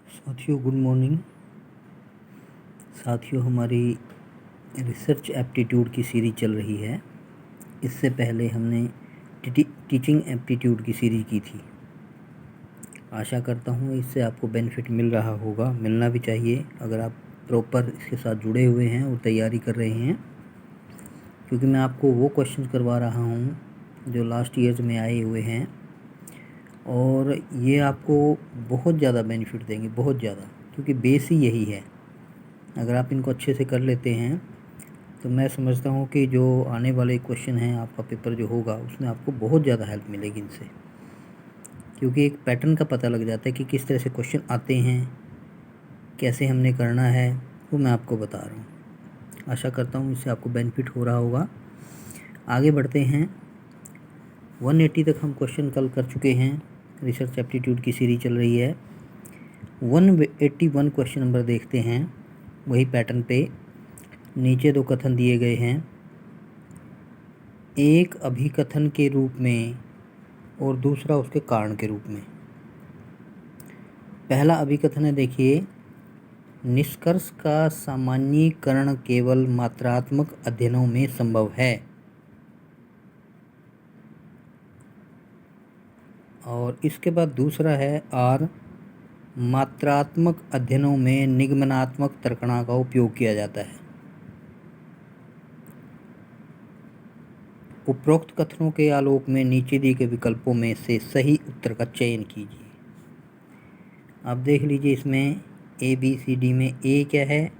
साथियों good morning. साथियों हमारी रिसर्च एप्टीट्यूड की सीरीज चल रही है। इससे पहले हमने टीचिंग एप्टीट्यूड की सीरीज की थी। आशा करता हूँ इससे आपको बेनिफिट मिल रहा होगा, मिलना भी चाहिए अगर आप प्रॉपर इसके साथ जुड़े हुए हैं और तैयारी कर रहे हैं, क्योंकि मैं आपको वो क्वेश्चन करवा रहा हूँ जो लास्ट ईयर्स में आए हुए हैं और ये आपको बहुत ज़्यादा बेनिफिट देंगे, बहुत ज़्यादा, क्योंकि बेस ही यही है। अगर आप इनको अच्छे से कर लेते हैं तो मैं समझता हूँ कि जो आने वाले क्वेश्चन हैं, आपका पेपर जो होगा उसमें आपको बहुत ज़्यादा हेल्प मिलेगी इनसे, क्योंकि एक पैटर्न का पता लग जाता है कि किस तरह से क्वेश्चन आते हैं, कैसे हमने करना है, वो मैं आपको बता रहा हूँ। आशा करता हूँ इससे आपको बेनिफिट हो रहा होगा। आगे बढ़ते हैं। 180 तक हम क्वेश्चन कल कर चुके हैं। रिसर्च एप्टीट्यूड की सीरीज चल रही है। 181 क्वेश्चन नंबर देखते हैं। वही पैटर्न पे नीचे दो कथन दिए गए हैं, एक अभिकथन के रूप में और दूसरा उसके कारण के रूप में। पहला अभिकथन है, देखिए, निष्कर्ष का सामान्यीकरण केवल मात्रात्मक अध्ययनों में संभव है। और इसके बाद दूसरा है, और मात्रात्मक अध्ययनों में निगमनात्मक तर्कणा का उपयोग किया जाता है। उपरोक्त कथनों के आलोक में नीचे दिए गए विकल्पों में से सही उत्तर का चयन कीजिए। आप देख लीजिए, इसमें ए बी सी डी में ए क्या है,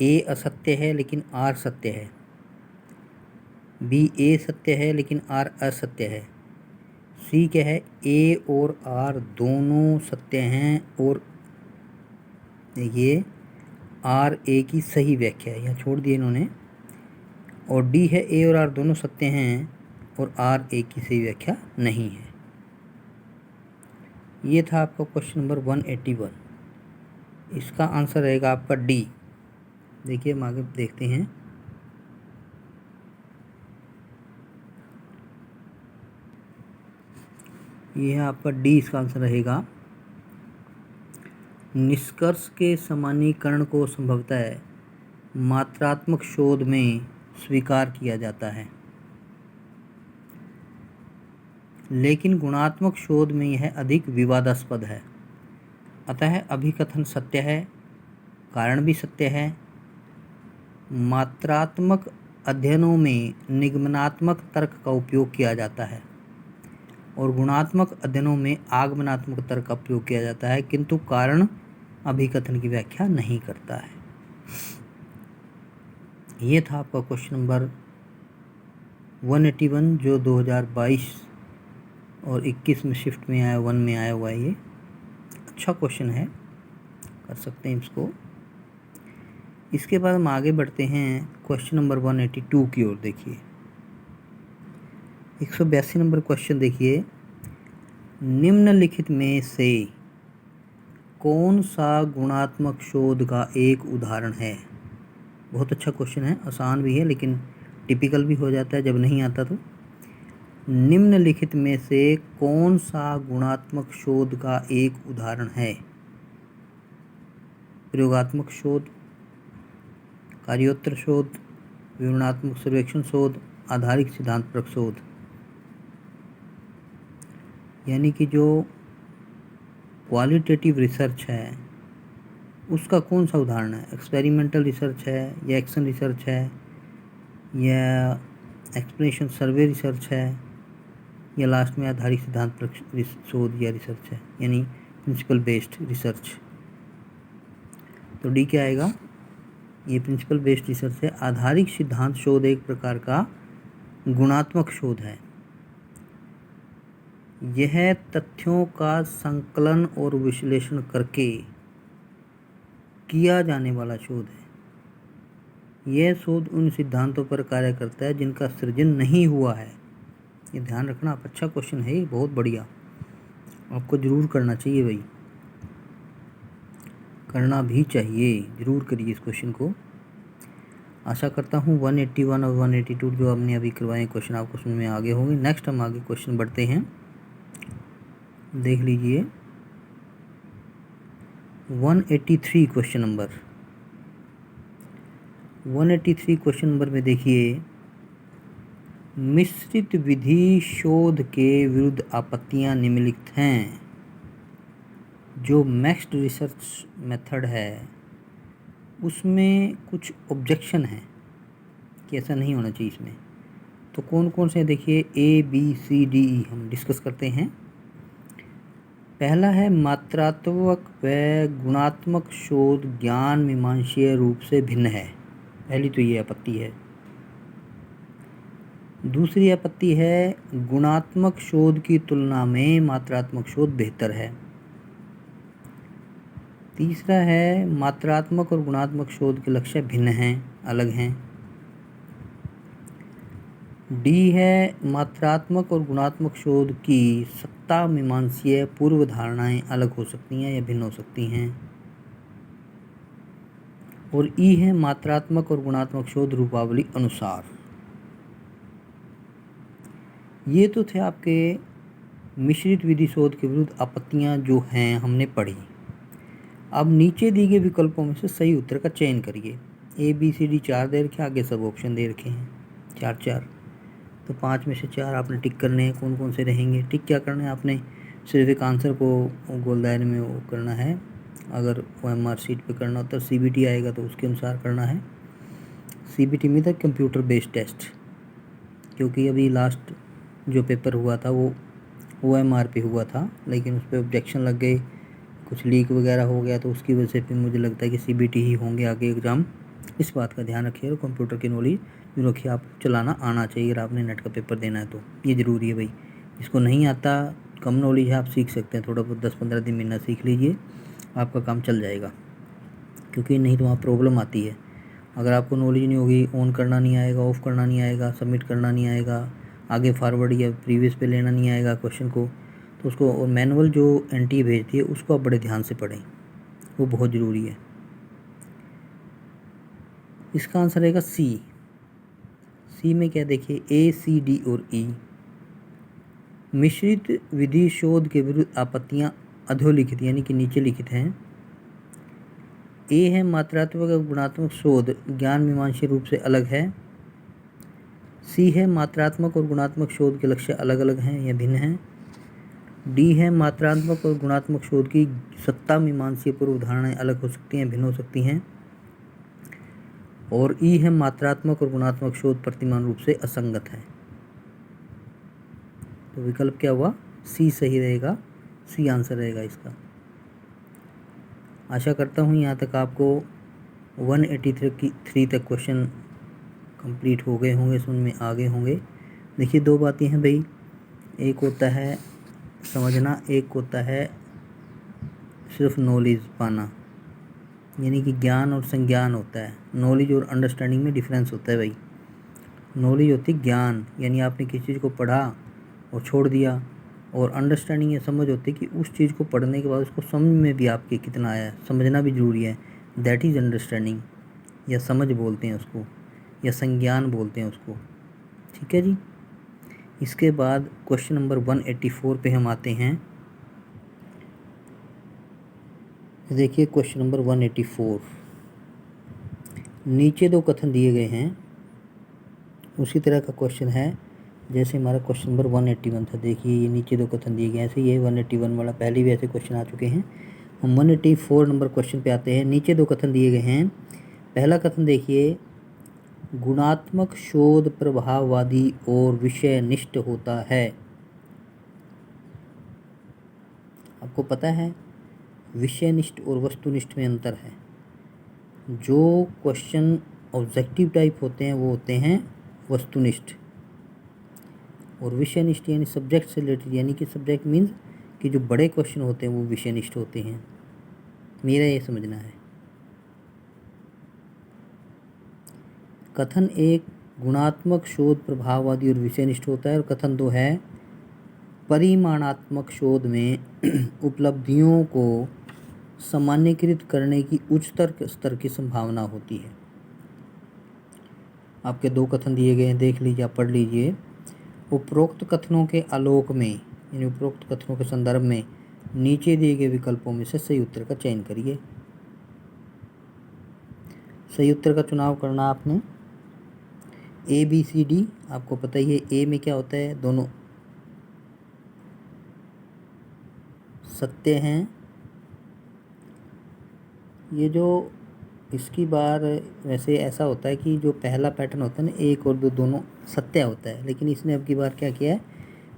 ए असत्य है लेकिन आर सत्य है। बी ए सत्य है लेकिन आर असत्य है। सी क्या है, ए और आर दोनों सत्य हैं और देखिए आर ए की सही व्याख्या है, यहाँ छोड़ दिए इन्होंने। और डी है, ए और आर दोनों सत्य हैं और आर ए की सही व्याख्या नहीं है। ये था आपका क्वेश्चन नंबर 181। इसका आंसर रहेगा आपका डी। देखिए हम आगे देखते हैं। ये है आपका डी, इसका आंसर रहेगा। निष्कर्ष के सामान्यीकरण को संभवतः मात्रात्मक शोध में स्वीकार किया जाता है, लेकिन गुणात्मक शोध में यह अधिक विवादास्पद है। अतः अभिकथन सत्य है, कारण भी सत्य है। मात्रात्मक अध्ययनों में निगमनात्मक तर्क का उपयोग किया जाता है और गुणात्मक अध्ययनों में आगमनात्मक तर्क का उपयोग किया जाता है, किंतु कारण अभिकथन की व्याख्या नहीं करता है। ये था आपका क्वेश्चन नंबर 181 जो 2022 और 21 में शिफ्ट में आया, 1 में आया हुआ है। ये अच्छा क्वेश्चन है, कर सकते हैं इसको। इसके बाद हम आगे बढ़ते हैं क्वेश्चन नंबर 182 की ओर। देखिए 182 नंबर क्वेश्चन देखिए, निम्नलिखित में से कौन सा गुणात्मक शोध का एक उदाहरण है। बहुत अच्छा क्वेश्चन है, आसान भी है लेकिन टिपिकल भी हो जाता है जब नहीं आता तो। निम्नलिखित में से कौन सा गुणात्मक शोध का एक उदाहरण है। प्रयोगात्मक शोध, कार्योत्तर शोध, विवरणात्मक सर्वेक्षण शोध, आधारित सिद्धांतपरक शोध। यानी कि जो क्वालिटेटिव रिसर्च है उसका कौन सा उदाहरण है। एक्सपेरिमेंटल रिसर्च है या एक्शन रिसर्च है या एक्सप्लेनेशन सर्वे रिसर्च है या लास्ट में आधारित सिद्धांतपरक शोध या रिसर्च है, यानी प्रिंसिपल बेस्ड रिसर्च। तो डी क्या आएगा, ये प्रिंसिपल बेस्ड रिसर्च है। आधारित सिद्धांत शोध एक प्रकार का गुणात्मक शोध है। यह तथ्यों का संकलन और विश्लेषण करके किया जाने वाला शोध है। यह शोध उन सिद्धांतों पर कार्य करता है जिनका सृजन नहीं हुआ है। ये ध्यान रखना आप, अच्छा क्वेश्चन है ये, बहुत बढ़िया, आपको ज़रूर करना चाहिए भाई, करना भी चाहिए, ज़रूर करिए इस क्वेश्चन को। आशा करता हूँ 181 और 182 जो हमने अभी करवाए क्वेश्चन आपको समझ में आगे होंगे। नेक्स्ट हम आगे क्वेश्चन बढ़ते हैं, देख लीजिए। 183 क्वेश्चन नंबर में देखिए, मिश्रित विधि शोध के विरुद्ध आपत्तियां निम्नलिखित हैं। जो मिक्स्ड रिसर्च मेथड है उसमें कुछ ऑब्जेक्शन है कि ऐसा नहीं होना चाहिए इसमें। तो कौन कौन से देखिए, ABCDE हम डिस्कस करते हैं। पहला है, मात्रात्मक व गुणात्मक शोध ज्ञान मीमांसीय रूप से भिन्न है। पहली तो ये आपत्ति है। दूसरी आपत्ति है, गुणात्मक शोध की तुलना में मात्रात्मक शोध बेहतर है। तीसरा है, मात्रात्मक और गुणात्मक शोध के लक्ष्य भिन्न हैं, अलग हैं। डी है, मात्रात्मक और गुणात्मक शोध की सत्ता मीमांसीय पूर्व धारणाएं अलग हो सकती हैं या भिन्न हो सकती हैं। और ई है, मात्रात्मक और गुणात्मक शोध रूपावली अनुसार। ये तो थे आपके मिश्रित विधि शोध के विरुद्ध आपत्तियां जो हैं हमने पढ़ी। अब नीचे दिए गए विकल्पों में से सही उत्तर का चयन करिए। ABCD 4 दे रखे, आगे सब ऑप्शन दे रखे हैं 4 तो 5 में से 4 आपने टिक करने हैं। कौन कौन से रहेंगे? टिक क्या करना है आपने, सिर्फ एक आंसर को गोल दायरे में वो करना है। अगर OMR शीट पे करना होता है, CBT आएगा तो उसके अनुसार करना है। CBT में था कंप्यूटर बेस्ड टेस्ट, क्योंकि अभी लास्ट जो पेपर हुआ था वो OMR पे हुआ था, लेकिन उस पर ऑब्जेक्शन लग गए, कुछ लीक वगैरह हो गया, तो उसकी वजह से फिर मुझे लगता है कि CBT ही होंगे आगे एग्ज़ाम। इस बात का ध्यान रखिए और कंप्यूटर की नॉलेज जो रखिए, आपको चलाना आना चाहिए। अगर आपने नेट का पेपर देना है तो ये ज़रूरी है भाई। जिसको नहीं आता, कम नॉलेज है, आप सीख सकते हैं, थोड़ा बहुत 10-15 दिन महीना सीख लीजिए, आपका काम चल जाएगा। क्योंकि नहीं तो वहाँ प्रॉब्लम आती है। अगर आपको नॉलेज नहीं होगी, ऑन करना नहीं आएगा, ऑफ़ करना नहीं आएगा, सबमिट करना नहीं आएगा, आगे फॉरवर्ड या प्रीवियस पे लेना नहीं आएगा क्वेश्चन को, तो उसको, और मैनुअल जो NTA भेजती है उसको आप बड़े ध्यान से पढ़ें, वो बहुत ज़रूरी है। इसका आंसर रहेगा सी में क्या देखिए, ACD और E। मिश्रित विधि शोध के विरुद्ध आपत्तियां अधोलिखित यानी कि नीचे लिखित हैं। A है, मात्रात्मक और गुणात्मक शोध ज्ञान मीमांसीय रूप से अलग है। C है, मात्रात्मक और गुणात्मक शोध के लक्ष्य अलग अलग हैं या भिन्न हैं। D है, मात्रात्मक और गुणात्मक शोध की सत्ता मीमांसीय पूर्व धारणाएं अलग हो सकती हैं, भिन्न हो सकती हैं। और E है, मात्रात्मक और गुणात्मक शोध प्रतिमान रूप से असंगत है। तो विकल्प क्या हुआ? C सही रहेगा, C आंसर रहेगा इसका। आशा करता हूँ यहाँ तक आपको 183 तक क्वेश्चन कंप्लीट हो गए होंगे, समझ में आ गए होंगे। देखिए, दो बातें हैं भाई, एक होता है समझना, एक होता है सिर्फ नॉलेज पाना, यानी कि ज्ञान और संज्ञान होता है। नॉलेज और अंडरस्टैंडिंग में डिफरेंस होता है भाई। नॉलेज होती है ज्ञान, यानी आपने किसी चीज़ को पढ़ा और छोड़ दिया, और अंडरस्टैंडिंग या समझ होती है कि उस चीज़ को पढ़ने के बाद उसको समझ में भी आपके कितना आया है, समझना भी ज़रूरी है। दैट इज़ अंडरस्टैंडिंग, या समझ बोलते हैं उसको, या संज्ञान बोलते हैं उसको। ठीक है जी। इसके बाद क्वेश्चन नंबर 184 पे हम आते हैं। देखिए क्वेश्चन नंबर 184, नीचे दो कथन दिए गए हैं, उसी तरह का क्वेश्चन है जैसे हमारा क्वेश्चन नंबर 181 था। देखिए ये नीचे दो कथन दिए गए हैं, ऐसे ये 181 वाला पहले भी ऐसे क्वेश्चन आ चुके हैं। हम 184 नंबर क्वेश्चन पे आते हैं। नीचे दो कथन दिए गए हैं। पहला कथन देखिए, गुणात्मक शोध प्रभाववादी और विषयनिष्ठ होता है। आपको पता है विषयनिष्ठ और वस्तुनिष्ठ में अंतर है। जो क्वेश्चन ऑब्जेक्टिव टाइप होते हैं वो होते हैं वस्तुनिष्ठ, और विषयनिष्ठ यानी सब्जेक्ट से रिलेटेड, यानी कि सब्जेक्ट मीन्स कि जो बड़े क्वेश्चन होते हैं वो विषयनिष्ठ होते हैं। मेरा ये समझना है। कथन 1, गुणात्मक शोध प्रभाववादी और विषयनिष्ठ होता है, और कथन 2 है, परिमाणात्मक शोध में उपलब्धियों को सामान्यीकृत करने की उच्चतर स्तर की संभावना होती है। आपके दो कथन दिए गए हैं, देख लीजिए, आप पढ़ लीजिए। उपरोक्त कथनों के आलोक में, यानी उपरोक्त कथनों के संदर्भ में नीचे दिए गए विकल्पों में से सही उत्तर का चयन करिए। सही उत्तर का चुनाव करना आपने। ए बी सी डी आपको पता ही है। ए में क्या होता है, दोनों सत्य हैं। ये जो इसकी बार वैसे ऐसा होता है कि जो पहला पैटर्न होता है ना, एक और दो दोनों सत्य होता है, लेकिन इसने अब की बार क्या किया है,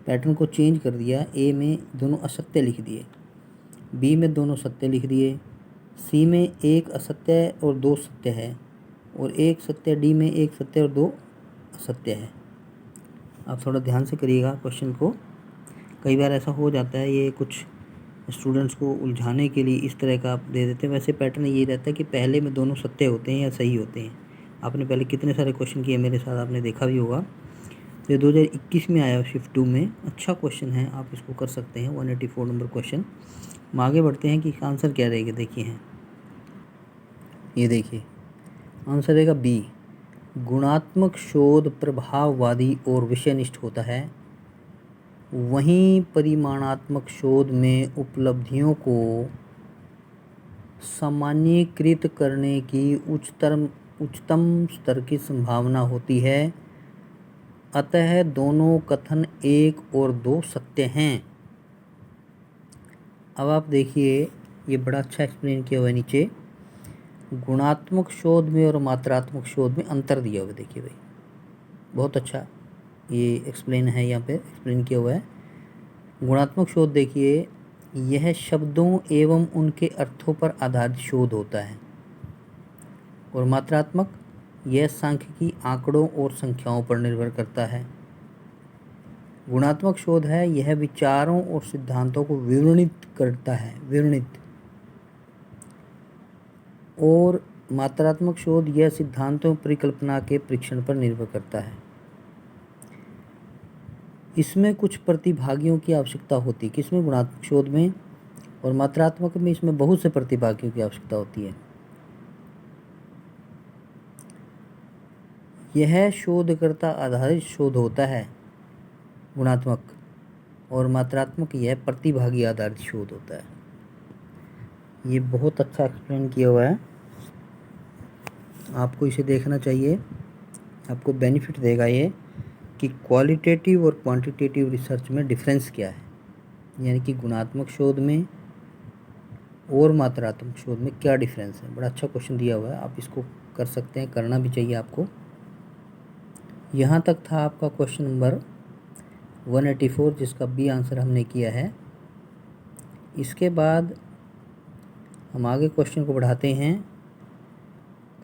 पैटर्न को चेंज कर दिया। ए में दोनों असत्य लिख दिए, बी में दोनों सत्य लिख दिए, सी में एक असत्य और दो सत्य है, और एक सत्य, डी में एक सत्य और दो असत्य है। आप थोड़ा ध्यान से करिएगा क्वेश्चन को। कई बार ऐसा हो जाता है, ये कुछ स्टूडेंट्स को उलझाने के लिए इस तरह का आप दे देते हैं। वैसे पैटर्न ये रहता है कि पहले में दोनों सत्य होते हैं या सही होते हैं। आपने पहले कितने सारे क्वेश्चन किए मेरे साथ, आपने देखा भी होगा। तो ये 2021 में आया शिफ्ट 2 में। अच्छा क्वेश्चन है, आप इसको कर सकते हैं। 184 नंबर क्वेश्चन। हम आगे बढ़ते हैं कि आंसर क्या रहेगा। देखिए हैं, ये देखिए आंसर रहेगा बी। गुणात्मक शोध प्रभाववादी और विषयनिष्ठ होता है, वहीं परिमाणात्मक शोध में उपलब्धियों को सामान्यीकृत करने की उच्चतम स्तर की संभावना होती है। अतः दोनों कथन एक और दो सत्य हैं। अब आप देखिए, ये बड़ा अच्छा एक्सप्लेन किया हुआ है नीचे। गुणात्मक शोध में और मात्रात्मक शोध में अंतर दिया हुआ है। देखिए भाई, बहुत अच्छा ये एक्सप्लेन है, यहाँ पे एक्सप्लेन किया हुआ है। गुणात्मक शोध देखिए, यह शब्दों एवं उनके अर्थों पर आधारित शोध होता है, और मात्रात्मक यह सांख्यिकी आंकड़ों और संख्याओं पर निर्भर करता है। गुणात्मक शोध है, यह विचारों और सिद्धांतों को विवरणित करता है, और मात्रात्मक शोध यह सिद्धांतों परिकल्पना के परीक्षण पर निर्भर करता है। इसमें कुछ प्रतिभागियों की आवश्यकता होती है। किसमें? गुणात्मक शोध में। और मात्रात्मक में इसमें बहुत से प्रतिभागियों की आवश्यकता होती है। यह शोधकर्ता आधारित शोध होता है गुणात्मक, और मात्रात्मक यह प्रतिभागी आधारित शोध होता है। ये बहुत अच्छा एक्सप्लेन किया हुआ है, आपको इसे देखना चाहिए, आपको बेनिफिट देगा ये कि क्वालिटेटिव और क्वांटिटेटिव रिसर्च में डिफरेंस क्या है, यानी कि गुणात्मक शोध में और मात्रात्मक शोध में क्या डिफरेंस है। बड़ा अच्छा क्वेश्चन दिया हुआ है, आप इसको कर सकते हैं, करना भी चाहिए आपको। यहाँ तक था आपका क्वेश्चन नंबर 184, जिसका बी आंसर हमने किया है। इसके बाद हम आगे क्वेश्चन को बढ़ाते हैं।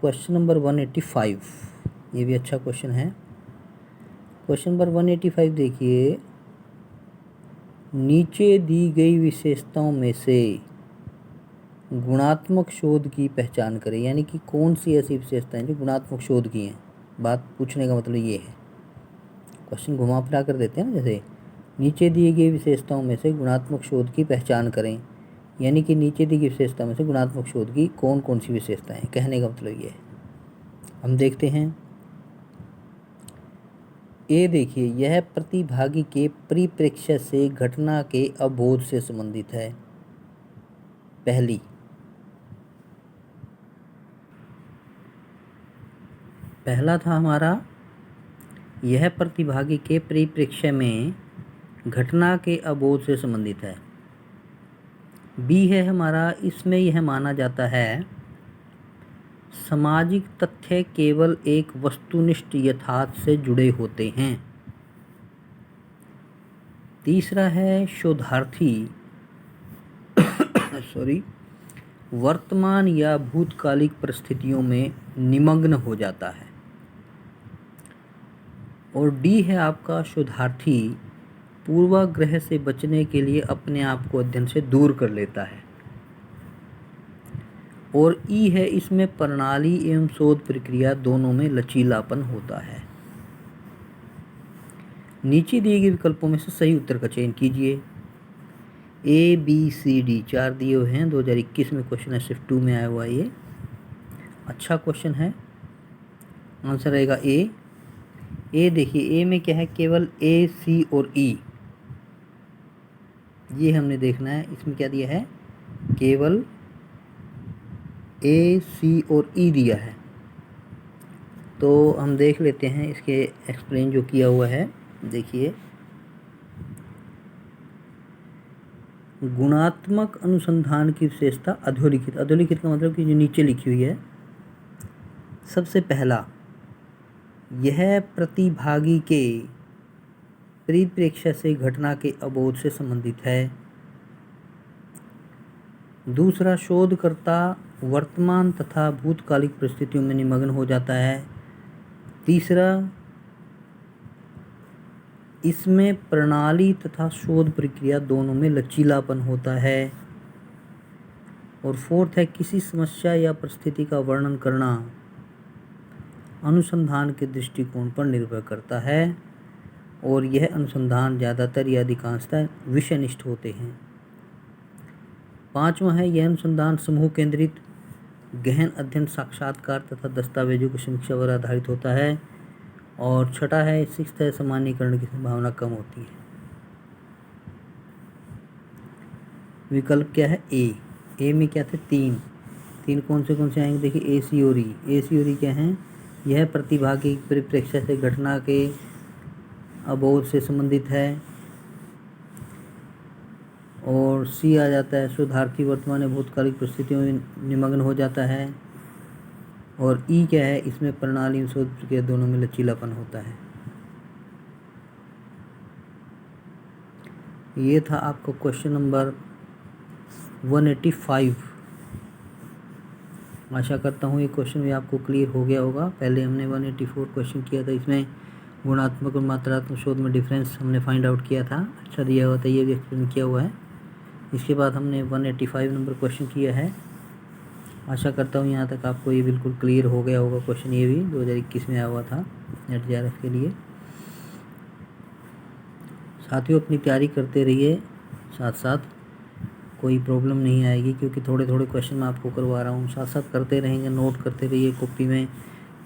क्वेश्चन नंबर 185, ये भी अच्छा क्वेश्चन है। क्वेश्चन नंबर 185 देखिए, नीचे दी गई विशेषताओं में से गुणात्मक शोध की पहचान करें। यानी कि कौन सी ऐसी विशेषताएं जो गुणात्मक शोध की हैं। बात पूछने का मतलब ये है, क्वेश्चन घुमा फिरा कर देते हैं ना, जैसे नीचे दिए गई विशेषताओं में से गुणात्मक शोध की पहचान करें। यानी कि नीचे दी गई विशेषता में से गुणात्मक शोध की कौन कौन सी विशेषताएं, कहने का मतलब ये है। हम देखते हैं। ए देखिए, यह प्रतिभागी के परिप्रेक्ष्य से घटना के अवबोध से संबंधित है। पहला था हमारा, यह प्रतिभागी के परिप्रेक्ष्य में घटना के अवबोध से संबंधित है। बी है हमारा, इसमें यह माना जाता है सामाजिक तथ्य केवल एक वस्तुनिष्ठ यथार्थ से जुड़े होते हैं। तीसरा है, शोधार्थी वर्तमान या भूतकालिक परिस्थितियों में निमग्न हो जाता है। और डी है आपका, शोधार्थी पूर्वाग्रह से बचने के लिए अपने आप को अध्ययन से दूर कर लेता है। और ई है, इसमें प्रणाली एवं शोध प्रक्रिया दोनों में लचीलापन होता है। नीचे दिए गए विकल्पों में से सही उत्तर का चयन कीजिए। ए बी सी डी 4 दिए हुए हैं। 2021 में क्वेश्चन है, शिफ्ट 2 में आया हुआ है। ये अच्छा क्वेश्चन है। आंसर रहेगा ए। ए देखिए, ए में क्या है, केवल ए सी और ई, ये हमने देखना है। इसमें क्या दिया है, केवल ए, सी और ई दिया है। तो हम देख लेते हैं इसके एक्सप्लेन जो किया हुआ है। देखिए, गुणात्मक अनुसंधान की विशेषता अधोलिखित। अधोलिखित का मतलब कि जो नीचे लिखी हुई है। सबसे पहला, यह प्रतिभागी के परिप्रेक्ष्य से घटना के अवबोध से संबंधित है। दूसरा, शोधकर्ता वर्तमान तथा भूतकालिक परिस्थितियों में निमग्न हो जाता है। तीसरा, इसमें प्रणाली तथा शोध प्रक्रिया दोनों में लचीलापन होता है। और फोर्थ है, किसी समस्या या परिस्थिति का वर्णन करना अनुसंधान के दृष्टिकोण पर निर्भर करता है और यह अनुसंधान ज़्यादातर या अधिकांशतः विषयनिष्ठ होते हैं। पांचवा है, यह अनुसंधान समूह केंद्रित गहन अध्ययन, साक्षात्कार तथा दस्तावेजों की समीक्षा पर आधारित होता है। और छठा है, सिक्स्थ है, सामान्यीकरण की संभावना कम होती है। विकल्प क्या है, ए में क्या थे, तीन कौन से आएंगे, देखिए ए, सी और ई। ए, सी और ई क्या हैं, यह प्रतिभागी के परिप्रेक्ष्य से घटना के अवबोध से संबंधित है। और सी आ जाता है, शोधार्थी वर्तमान भूतकालिक परिस्थितियों में निमग्न हो जाता है। और ई क्या है, इसमें प्रणाली शोध प्रक्रिया दोनों में लचीलापन होता है। ये था आपका क्वेश्चन नंबर 185। आशा करता हूँ ये क्वेश्चन भी आपको क्लियर हो गया होगा। पहले हमने 184 क्वेश्चन किया था, इसमें गुणात्मक और मात्रात्मक शोध में डिफरेंस हमने फाइंड आउट किया था। अच्छा दिया हुआ था, ये भी एक्सप्लेन किया हुआ है। इसके बाद हमने 185 नंबर क्वेश्चन किया है। आशा करता हूँ यहाँ तक आपको ये बिल्कुल क्लियर हो गया होगा। क्वेश्चन ये भी 2021 में आया हुआ था नेट जेआरएफ के लिए। साथियों, अपनी तैयारी करते रहिए, साथ साथ कोई प्रॉब्लम नहीं आएगी, क्योंकि थोड़े थोड़े क्वेश्चन मैं आपको करवा रहा हूँ। साथ साथ करते रहेंगे, नोट करते रहिए कॉपी में।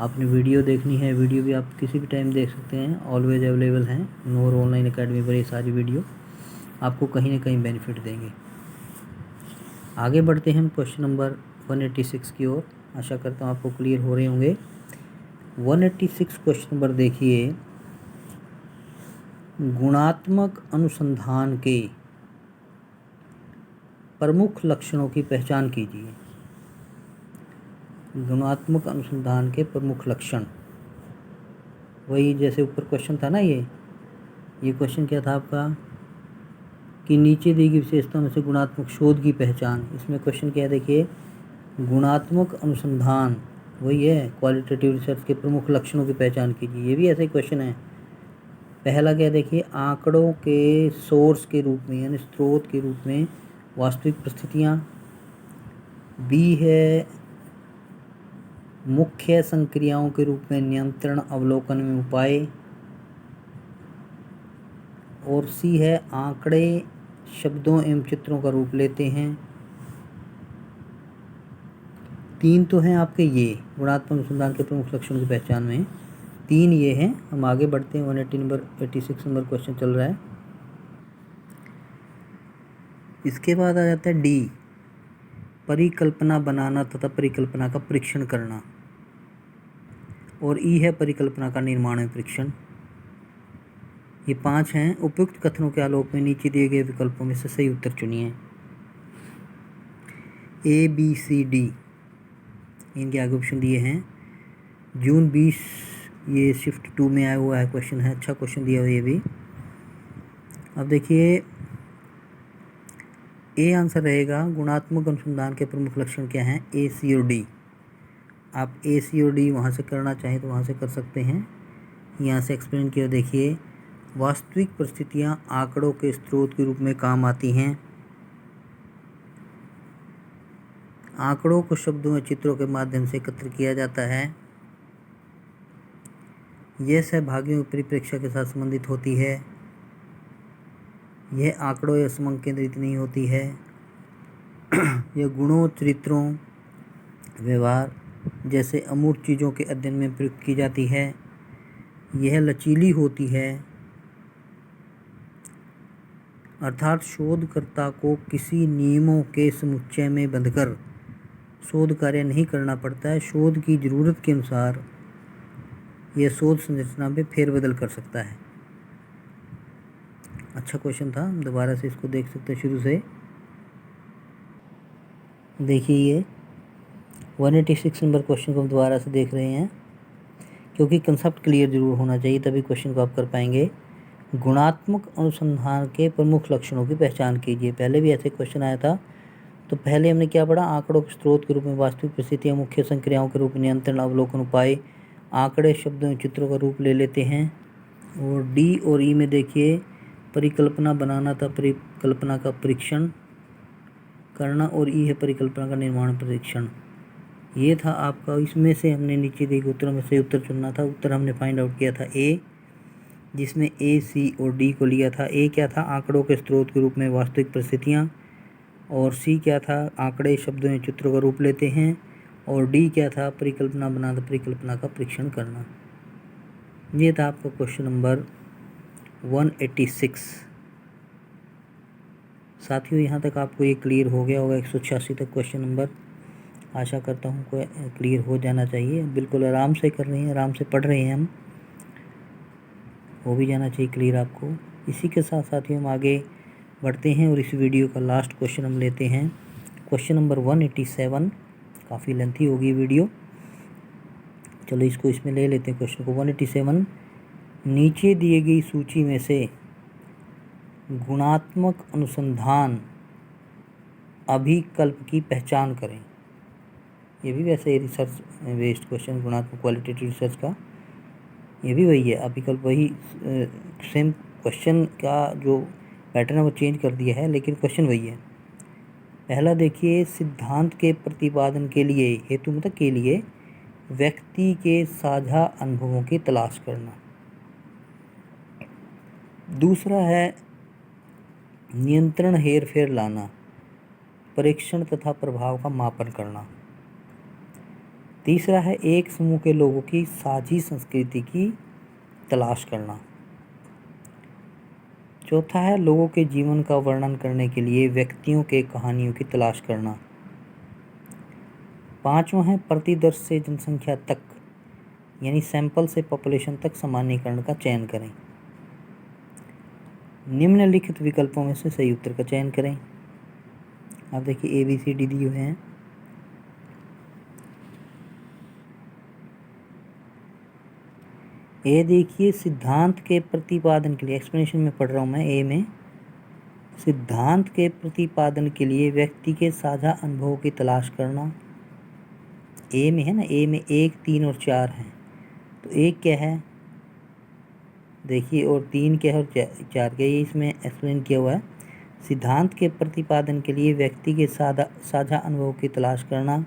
आपने वीडियो देखनी है, वीडियो भी आप किसी भी टाइम देख सकते हैं, ऑलवेज अवेलेबल हैं नूर ऑनलाइन अकेडमी पर। ये सारी वीडियो आपको कहीं ना कहीं बेनिफिट देंगे। आगे बढ़ते हैं हम क्वेश्चन नंबर 186 की ओर। आशा करता हूँ आपको क्लियर हो रहे होंगे। 186 क्वेश्चन नंबर देखिए, गुणात्मक अनुसंधान के प्रमुख लक्षणों की पहचान कीजिए। गुणात्मक अनुसंधान के प्रमुख लक्षण, वही जैसे ऊपर क्वेश्चन था ना, ये क्वेश्चन क्या था आपका कि नीचे दी गई विशेषताओं में से गुणात्मक शोध की पहचान। इसमें क्वेश्चन क्या है, देखिए, गुणात्मक अनुसंधान वही है, क्वालिटेटिव रिसर्च के प्रमुख लक्षणों की पहचान कीजिए। ये भी ऐसा ही क्वेश्चन है। पहला क्या, देखिए, आंकड़ों के सोर्स के रूप में यानी स्रोत के रूप में वास्तविक परिस्थितियाँ। बी है, मुख्य संक्रियाओं के रूप में नियंत्रण अवलोकन में उपाय। और सी है, आंकड़े शब्दों एवं चित्रों का रूप लेते हैं। तीन तो हैं आपके ये गुणात्मक अनुसंधान के प्रमुख लक्षणों की पहचान में, तीन ये हैं। हम आगे बढ़ते हैं, 186 नंबर क्वेश्चन चल रहा है। इसके बाद आ जाता है डी, परिकल्पना बनाना तथा परिकल्पना का परीक्षण करना। और ई है, परिकल्पना का निर्माण एवं परीक्षण। ये पांच हैं। उपयुक्त कथनों के आलोक में नीचे दिए गए विकल्पों में से सही उत्तर चुनिए। ए, बी, सी, डी, इनके आगे ऑप्शन दिए हैं। जून 20 ये शिफ्ट 2 में आया हुआ है क्वेश्चन है। अच्छा क्वेश्चन दिया हुआ ये भी। अब देखिए, ए आंसर रहेगा, गुणात्मक अनुसंधान के प्रमुख लक्षण क्या हैं, ए, सी और डी। आप ए, सी और डी वहाँ से करना चाहें तो वहाँ से कर सकते हैं। यहाँ से एक्सप्लेन किया, देखिए, वास्तविक परिस्थितियाँ आंकड़ों के स्रोत के रूप में काम आती हैं। आंकड़ों को शब्दों या चित्रों के माध्यम से एकत्र किया जाता है। यह सहभागियों के परिप्रेक्ष्य के साथ संबंधित होती है। यह आंकड़ों या समंक केंद्रित नहीं होती है। यह गुणों, चरित्रों, व्यवहार जैसे अमूर्त चीज़ों के अध्ययन में प्रयुक्त की जाती है। यह लचीली होती है अर्थात शोधकर्ता को किसी नियमों के समुच्चय में बंधकर शोध कार्य नहीं करना पड़ता है। शोध की ज़रूरत के अनुसार यह शोध संरचना में फेरबदल कर सकता है। अच्छा क्वेश्चन था, दोबारा से इसको देख सकते हैं शुरू से। देखिए ये 186 नंबर क्वेश्चन को हम दोबारा से देख रहे हैं, क्योंकि कंसेप्ट क्लियर जरूर होना चाहिए, तभी क्वेश्चन को आप कर पाएंगे। गुणात्मक अनुसंधान के प्रमुख लक्षणों की पहचान कीजिए। पहले भी ऐसे क्वेश्चन आया था। तो पहले हमने क्या पढ़ा, आंकड़ों के स्रोत के रूप में वास्तविक परिस्थितियाँ, मुख्य संक्रियाओं के रूप में नियंत्रण, अवलोकन, उपाय। आंकड़े शब्दों और चित्रों का रूप ले लेते हैं। और डी और ई में देखिए, परिकल्पना बनाना था, परिकल्पना का परीक्षण करना, और ई है परिकल्पना का निर्माण परीक्षण। ये था आपका। इसमें से हमने नीचे दिए उत्तरों में से उत्तर चुनना था। उत्तर हमने फाइंड आउट किया था ए, जिसमें ए, सी और डी को लिया था। ए क्या था, आंकड़ों के स्रोत के रूप में वास्तविक परिस्थितियाँ। और सी क्या था, आंकड़े शब्दों या चित्रों का रूप लेते हैं। और डी क्या था, परिकल्पना बनाना, परिकल्पना का परीक्षण करना। ये था आपका क्वेश्चन नंबर 186। साथियों, यहाँ तक आपको ये क्लियर हो गया होगा। 186 तक क्वेश्चन नंबर आशा करता हूँ को क्लियर हो जाना चाहिए। बिल्कुल आराम से कर रहे हैं, आराम से पढ़ रहे हैं हम, हो भी जाना चाहिए क्लियर आपको। इसी के साथ साथियों हम आगे बढ़ते हैं और इस वीडियो का लास्ट क्वेश्चन हम लेते हैं, क्वेश्चन नंबर 187। काफ़ी लेंथी होगी वीडियो, चलो इसको इसमें ले लेते हैं क्वेश्चन को। 187, नीचे दिए गई सूची में से गुणात्मक अनुसंधान अभिकल्प की पहचान करें। ये भी वैसे रिसर्च बेस्ड क्वेश्चन, गुणात्मक क्वालिटेटिव रिसर्च का ये भी वही है। अभिकल्प वही सेम क्वेश्चन का जो पैटर्न है वो चेंज कर दिया है, लेकिन क्वेश्चन वही है। पहला देखिए, सिद्धांत के प्रतिपादन के लिए, हेतु मतलब के लिए, व्यक्ति के साझा अनुभवों की तलाश करना। दूसरा है नियंत्रण हेर फेर लाना, परीक्षण तथा प्रभाव का मापन करना। तीसरा है एक समूह के लोगों की साझी संस्कृति की तलाश करना। चौथा है लोगों के जीवन का वर्णन करने के लिए व्यक्तियों के कहानियों की तलाश करना। पांचवा है प्रतिदर्श से जनसंख्या तक, यानी सैंपल से पॉपुलेशन तक सामान्यीकरण का चयन करें। निम्नलिखित विकल्पों में से सही उत्तर का चयन करें। आप देखिए ABCD दिए हुए हैं। ए देखिए, सिद्धांत के प्रतिपादन के लिए, एक्सप्लेनेशन में पढ़ रहा हूँ मैं, ए में सिद्धांत के प्रतिपादन के लिए व्यक्ति के साझा अनुभवों की तलाश करना। ए में है ना, ए में 1, 3 और 4 हैं। तो 1 क्या है देखिए, और 3 क्या है और 4 क्या है, ये इसमें एक्सप्लेन किया हुआ है। सिद्धांत के प्रतिपादन के लिए व्यक्ति के साझा अनुभवों की तलाश करना,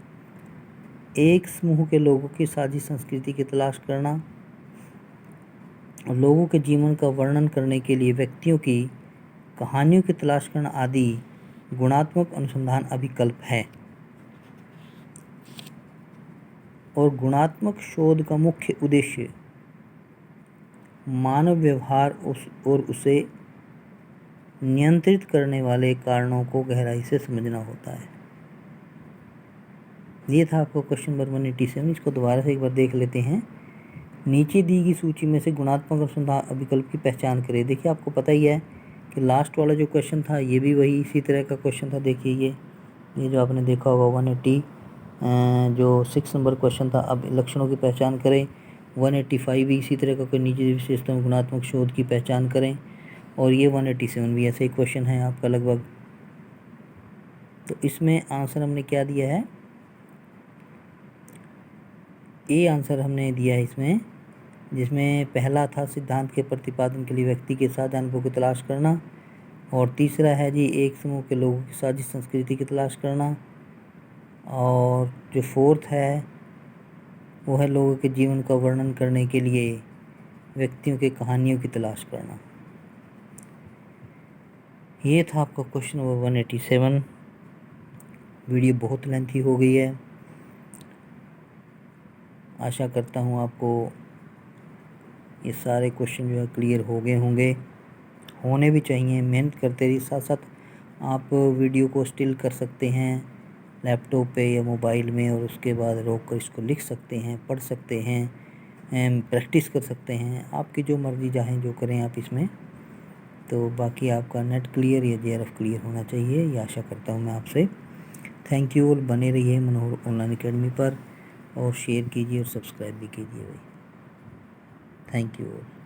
एक समूह के लोगों की साझी संस्कृति की तलाश करना, लोगों के जीवन का वर्णन करने के लिए व्यक्तियों की कहानियों की तलाश करना आदि गुणात्मक अनुसंधान अभिकल्प है। और गुणात्मक शोध का मुख्य उद्देश्य मानव व्यवहार और उसे नियंत्रित करने वाले कारणों को गहराई से समझना होता है। ये था आपको क्वेश्चन नंबर 187। इसको दोबारा से एक बार देख लेते हैं। नीचे दी गई सूची में से गुणात्मक अनुसंधान अभिकल्प की पहचान करें। देखिए आपको पता ही है कि लास्ट वाला जो क्वेश्चन था ये भी वही इसी तरह का क्वेश्चन था। देखिए ये जो आपने देखा होगा 180 जो 6 नंबर क्वेश्चन था, अब लक्षणों की पहचान करें। 185 भी इसी तरह का कोई निजी विशेषताओं में गुणात्मक शोध की पहचान करें। और ये 187 भी ऐसे ही क्वेश्चन है आपका लगभग। तो इसमें आंसर हमने क्या दिया है, ए आंसर हमने दिया है इसमें, जिसमें पहला था सिद्धांत के प्रतिपादन के लिए व्यक्ति के साझा अनुभव की तलाश करना। और तीसरा है जी एक समूह के लोगों की साझी संस्कृति की तलाश करना। और जो फोर्थ है वो है लोगों के जीवन का वर्णन करने के लिए व्यक्तियों के कहानियों की तलाश करना। ये था आपका क्वेश्चन नंबर 187। वीडियो बहुत लेंथी हो गई है, आशा करता हूँ आपको ये सारे क्वेश्चन जो है क्लियर हो गए होंगे। होने भी चाहिए। मेहनत करते रहिए, साथ साथ आप वीडियो को स्टिल कर सकते हैं लैपटॉप पे या मोबाइल में, और उसके बाद रोक कर इसको लिख सकते हैं, पढ़ सकते हैं, प्रैक्टिस कर सकते हैं। आपकी जो मर्ज़ी चाहें जो करें आप इसमें। तो बाकी आपका नेट क्लियर या JRF क्लियर होना चाहिए, ये आशा करता हूँ मैं आपसे। थैंक यू, और बने रहिए मनोहर ऑनलाइन अकेडमी पर, और शेयर कीजिए और सब्सक्राइब भी कीजिए भाई। Thank you.